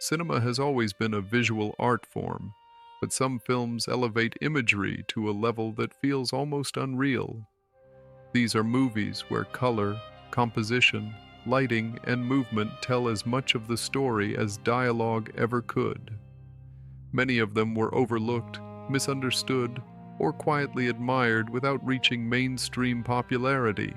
Cinema has always been a visual art form, but some films elevate imagery to a level that feels almost unreal. These are movies where color, composition, lighting, and movement tell as much of the story as dialogue ever could. Many of them were overlooked, misunderstood, or quietly admired without reaching mainstream popularity.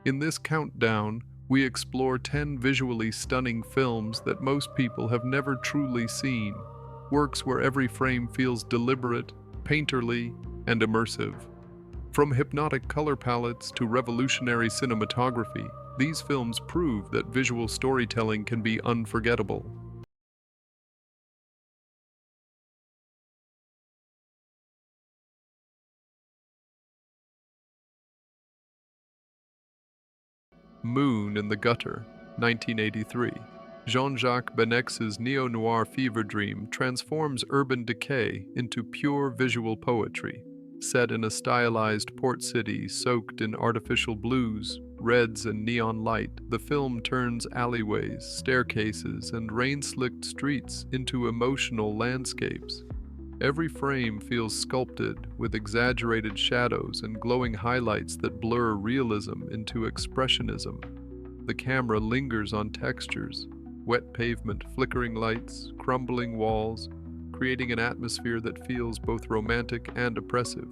In this countdown, we explore 10 visually stunning films that most people have never truly seen, works where every frame feels deliberate, painterly, and immersive. From hypnotic color palettes to revolutionary cinematography, these films prove that visual storytelling can be unforgettable. Moon in the Gutter, 1983. Jean-Jacques Benex's neo-noir fever dream transforms urban decay into pure visual poetry. Set in a stylized port city soaked in artificial blues, reds, and neon light, the film turns alleyways, staircases, and rain-slicked streets into emotional landscapes. Every frame feels sculpted with exaggerated shadows and glowing highlights that blur realism into expressionism. The camera lingers on textures, wet pavement, flickering lights, crumbling walls, creating an atmosphere that feels both romantic and oppressive.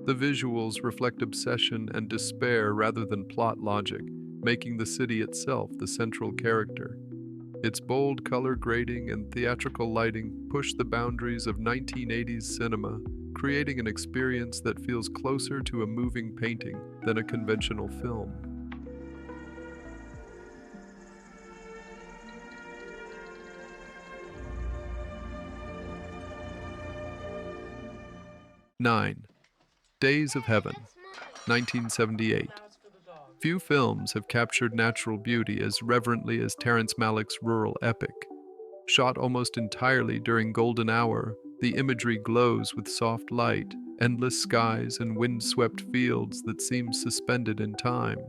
The visuals reflect obsession and despair rather than plot logic, making the city itself the central character. Its bold color grading and theatrical lighting push the boundaries of 1980s cinema, creating an experience that feels closer to a moving painting than a conventional film. Nine. Days of Heaven, 1978. Few films have captured natural beauty as reverently as Terrence Malick's rural epic. Shot almost entirely during golden hour, the imagery glows with soft light, endless skies, and wind-swept fields that seem suspended in time.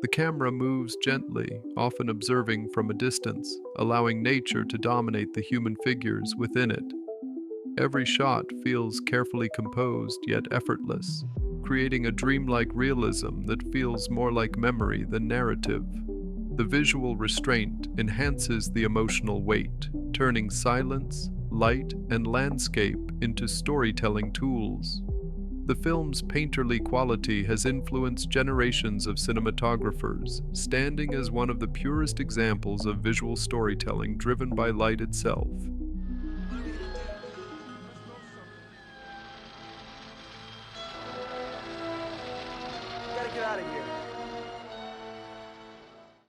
The camera moves gently, often observing from a distance, allowing nature to dominate the human figures within it. Every shot feels carefully composed yet effortless, creating a dreamlike realism that feels more like memory than narrative. The visual restraint enhances the emotional weight, turning silence, light, and landscape into storytelling tools. The film's painterly quality has influenced generations of cinematographers, standing as one of the purest examples of visual storytelling driven by light itself.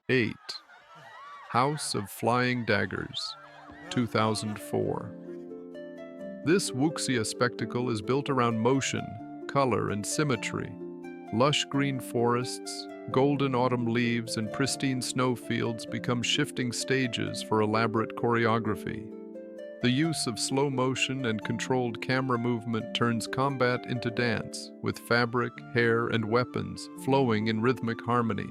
8. House of Flying Daggers, 2004. This wuxia spectacle is built around motion, color, and symmetry. Lush green forests, golden autumn leaves, and pristine snowfields become shifting stages for elaborate choreography. The use of slow motion and controlled camera movement turns combat into dance, with fabric, hair, and weapons flowing in rhythmic harmony.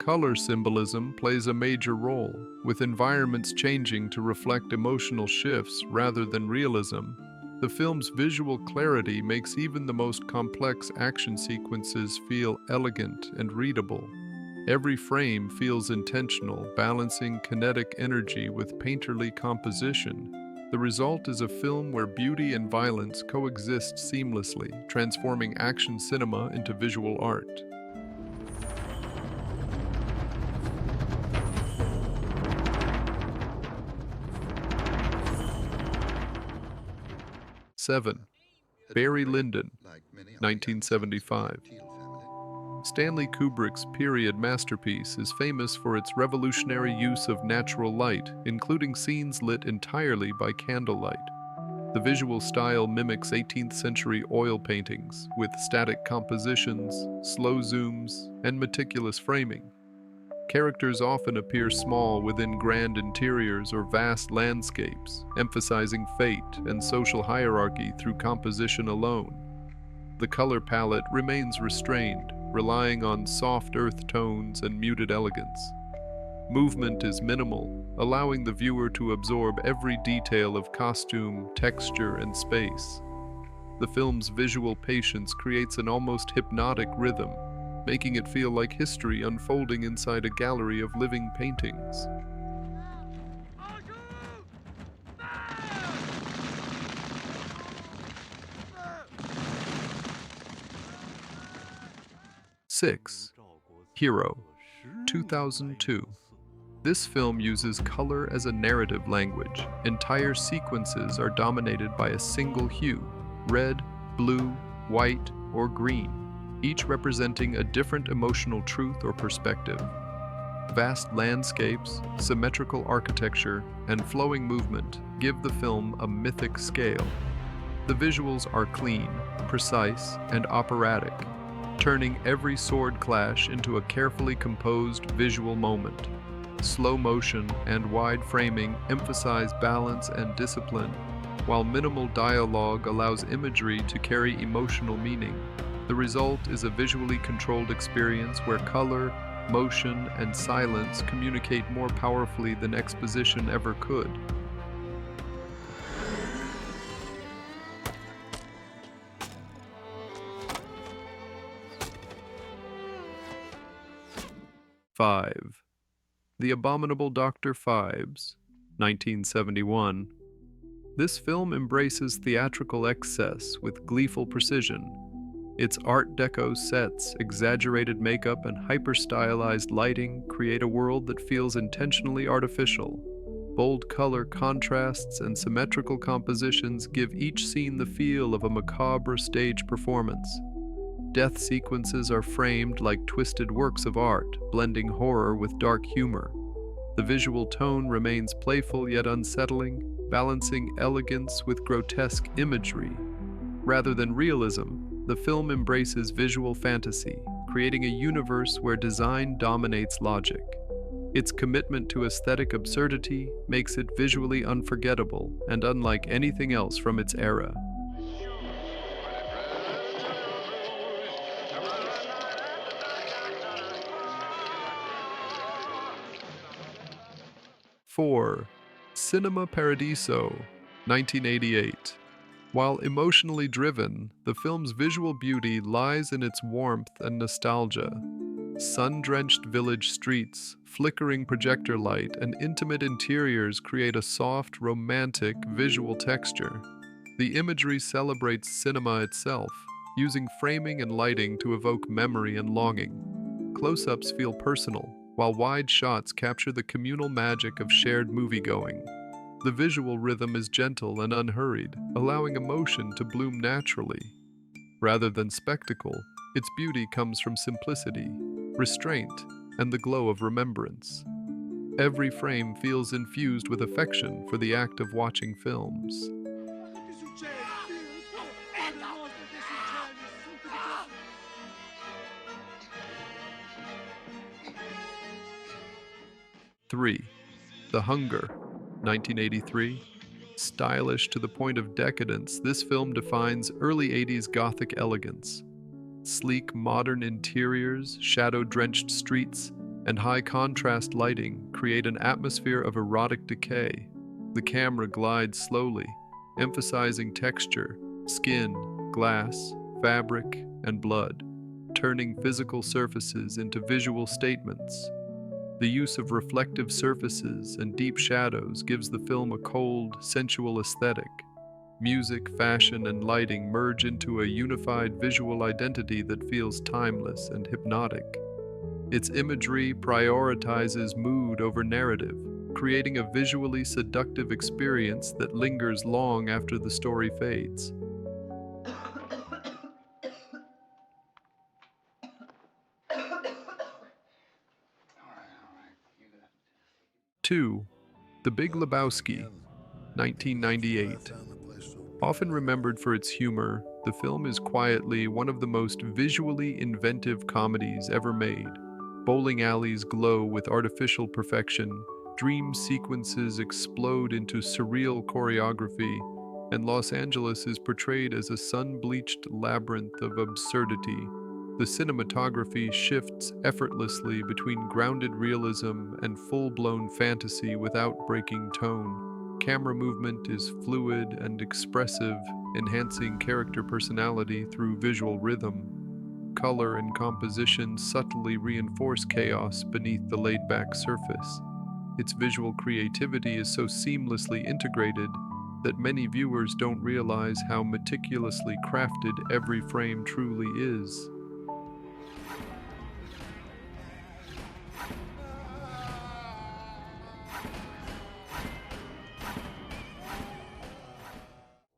Color symbolism plays a major role, with environments changing to reflect emotional shifts rather than realism. The film's visual clarity makes even the most complex action sequences feel elegant and readable. Every frame feels intentional, balancing kinetic energy with painterly composition. The result is a film where beauty and violence coexist seamlessly, transforming action cinema into visual art. 7. Barry Lyndon, 1975. Stanley Kubrick's period masterpiece is famous for its revolutionary use of natural light, including scenes lit entirely by candlelight. The visual style mimics 18th century oil paintings, with static compositions, slow zooms, and meticulous framing. Characters often appear small within grand interiors or vast landscapes, emphasizing fate and social hierarchy through composition alone. The color palette remains restrained, relying on soft earth tones and muted elegance. Movement is minimal, allowing the viewer to absorb every detail of costume, texture, and space. The film's visual patience creates an almost hypnotic rhythm, making it feel like history unfolding inside a gallery of living paintings. 6. Hero, 2002. This film uses color as a narrative language. Entire sequences are dominated by a single hue: red, blue, white, or green, each representing a different emotional truth or perspective. Vast landscapes, symmetrical architecture, and flowing movement give the film a mythic scale. The visuals are clean, precise, and operatic, turning every sword clash into a carefully composed visual moment. Slow motion and wide framing emphasize balance and discipline, while minimal dialogue allows imagery to carry emotional meaning. The result is a visually controlled experience where color, motion, and silence communicate more powerfully than exposition ever could. Five. The Abominable Dr. Phibes, 1971. This film embraces theatrical excess with gleeful precision. Its Art Deco sets, exaggerated makeup, and hyper-stylized lighting create a world that feels intentionally artificial. Bold color contrasts and symmetrical compositions give each scene the feel of a macabre stage performance. Death sequences are framed like twisted works of art, blending horror with dark humor. The visual tone remains playful yet unsettling, balancing elegance with grotesque imagery. Rather than realism, the film embraces visual fantasy, creating a universe where design dominates logic. Its commitment to aesthetic absurdity makes it visually unforgettable and unlike anything else from its era. 4. Cinema Paradiso, 1988. While emotionally driven, the film's visual beauty lies in its warmth and nostalgia. Sun-drenched village streets, flickering projector light, and intimate interiors create a soft, romantic visual texture. The imagery celebrates cinema itself, using framing and lighting to evoke memory and longing. Close-ups feel personal, while wide shots capture the communal magic of shared moviegoing. The visual rhythm is gentle and unhurried, allowing emotion to bloom naturally. Rather than spectacle, its beauty comes from simplicity, restraint, and the glow of remembrance. Every frame feels infused with affection for the act of watching films. 3. The Hunger, 1983. Stylish to the point of decadence, this film defines early 80s Gothic elegance. Sleek, modern interiors, shadow-drenched streets, and high-contrast lighting create an atmosphere of erotic decay. The camera glides slowly, emphasizing texture, skin, glass, fabric, and blood, turning physical surfaces into visual statements. The use of reflective surfaces and deep shadows gives the film a cold, sensual aesthetic. Music, fashion, and lighting merge into a unified visual identity that feels timeless and hypnotic. Its imagery prioritizes mood over narrative, creating a visually seductive experience that lingers long after the story fades. 2. The Big Lebowski, 1998. Often remembered for its humor, the film is quietly one of the most visually inventive comedies ever made. Bowling alleys glow with artificial perfection, dream sequences explode into surreal choreography, and Los Angeles is portrayed as a sun-bleached labyrinth of absurdity. The cinematography shifts effortlessly between grounded realism and full-blown fantasy without breaking tone. Camera movement is fluid and expressive, enhancing character personality through visual rhythm. Color and composition subtly reinforce chaos beneath the laid-back surface. Its visual creativity is so seamlessly integrated that many viewers don't realize how meticulously crafted every frame truly is.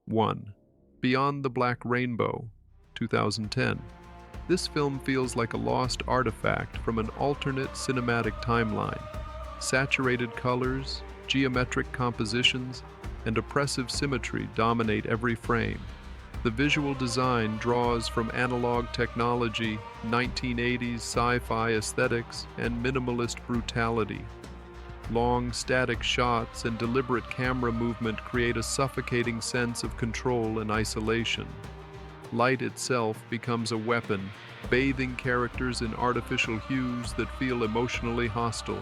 One, Beyond the Black Rainbow, 2010. This film feels like a lost artifact from an alternate cinematic timeline. Saturated colors, geometric compositions, and oppressive symmetry dominate every frame. The visual design draws from analog technology, 1980s sci-fi aesthetics, and minimalist brutality. Long, static shots and deliberate camera movement create a suffocating sense of control and isolation. Light itself becomes a weapon, bathing characters in artificial hues that feel emotionally hostile.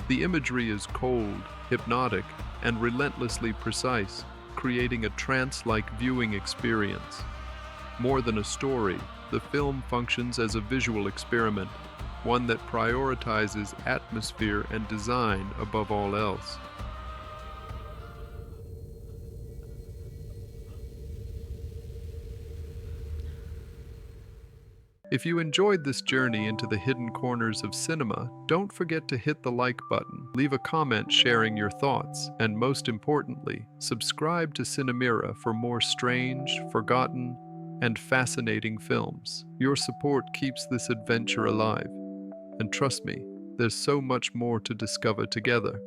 The imagery is cold, hypnotic, and relentlessly precise, creating a trance-like viewing experience. More than a story, the film functions as a visual experiment, one that prioritizes atmosphere and design above all else. If you enjoyed this journey into the hidden corners of cinema, don't forget to hit the like button, leave a comment sharing your thoughts, and most importantly, subscribe to Cinemira for more strange, forgotten, and fascinating films. Your support keeps this adventure alive. And trust me, there's so much more to discover together.